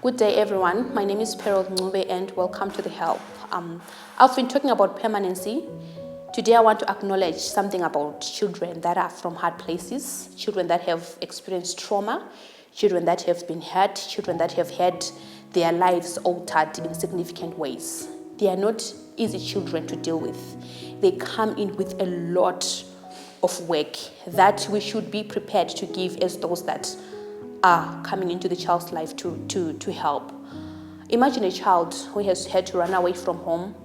Good day, everyone. My name is Perold Ncube, and welcome to The Help. I've been talking about permanency. Today, I want to acknowledge something about children that are from hard places, children that have experienced trauma, children that have been hurt, children that have had their lives altered in significant ways. They are not easy children to deal with. They come in with a lot of work that we should be prepared to give as those that are coming into the child's life to help. Imagine a child who has had to run away from home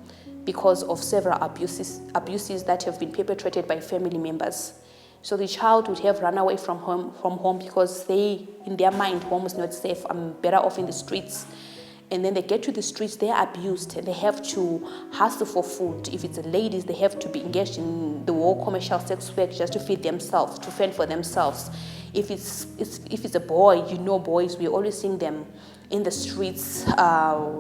because of several abuses that have been perpetrated by family members. So the child would have run away from home because in their mind, home is not safe. I'm better off in the streets. And then they get to the streets, they are abused, and they have to hustle for food. If it's ladies, they have to be engaged in the whole commercial sex work just to feed themselves, to fend for themselves. If it's a boy, boys, we're always seeing them in the streets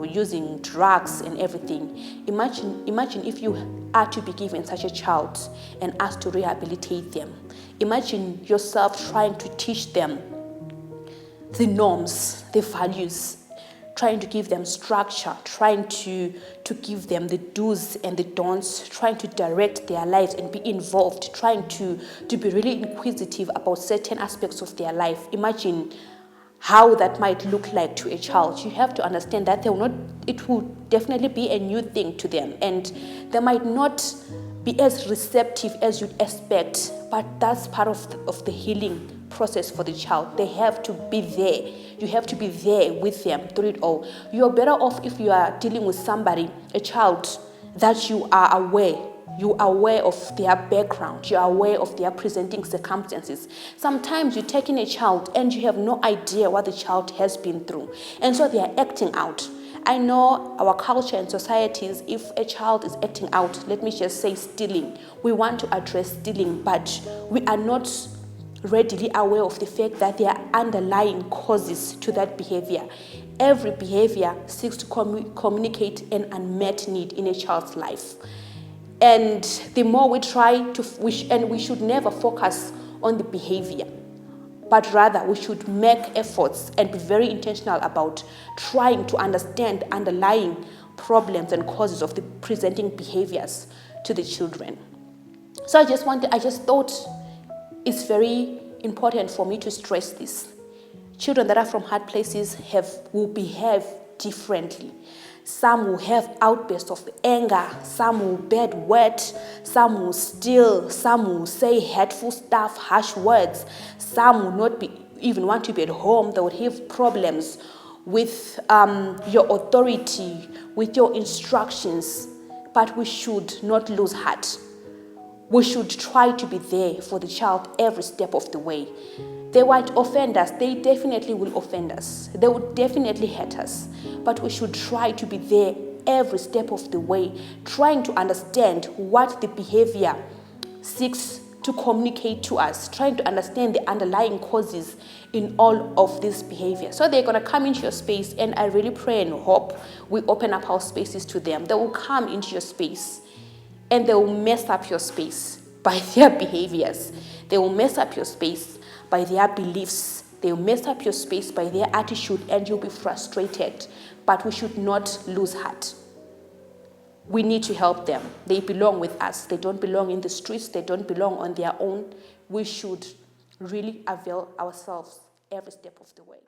using drugs and everything. Imagine if you are to be given such a child and asked to rehabilitate them. Imagine yourself trying to teach them the norms, the values, trying to give them structure, trying to give them the do's and the don'ts, trying to direct their lives and be involved, trying to be really inquisitive about certain aspects of their life. Imagine how that might look like to a child. You have to understand that it will definitely be a new thing to them, and they might not be as receptive as you'd expect, but that's part of the healing process for the child. They have to be there. You have to be there with them through it all. You're better off if you are dealing with somebody, a child, that you are aware. You are aware of their background. You are aware of their presenting circumstances. Sometimes you take in a child and you have no idea what the child has been through. And so they are acting out. I know our culture and societies, if a child is acting out, let me just say stealing, we want to address stealing, but we are not readily aware of the fact that there are underlying causes to that behavior. Every behavior seeks to communicate an unmet need in a child's life. And the more we try and we should never focus on the behavior, but rather we should make efforts and be very intentional about trying to understand underlying problems and causes of the presenting behaviors to the children. So I just thought it's very important for me to stress this. Children that are from hard places will behave differently. Some will have outbursts of anger, some will bad words, some will steal, some will say hurtful stuff, harsh words. Some will not even want to be at home. They would have problems with your authority, with your instructions. But we should not lose heart. We should try to be there for the child every step of the way. They might offend us. They definitely will offend us. They will definitely hurt us. But we should try to be there every step of the way, trying to understand what the behavior seeks to communicate to us, trying to understand the underlying causes in all of this behavior. So they're going to come into your space, and I really pray and hope we open up our spaces to them. They will come into your space, and they will mess up your space by their behaviors. They will mess up your space by their beliefs. They will mess up your space by their attitude, and you'll be frustrated. But we should not lose heart. We need to help them. They belong with us. They don't belong in the streets. They don't belong on their own. We should really avail ourselves every step of the way.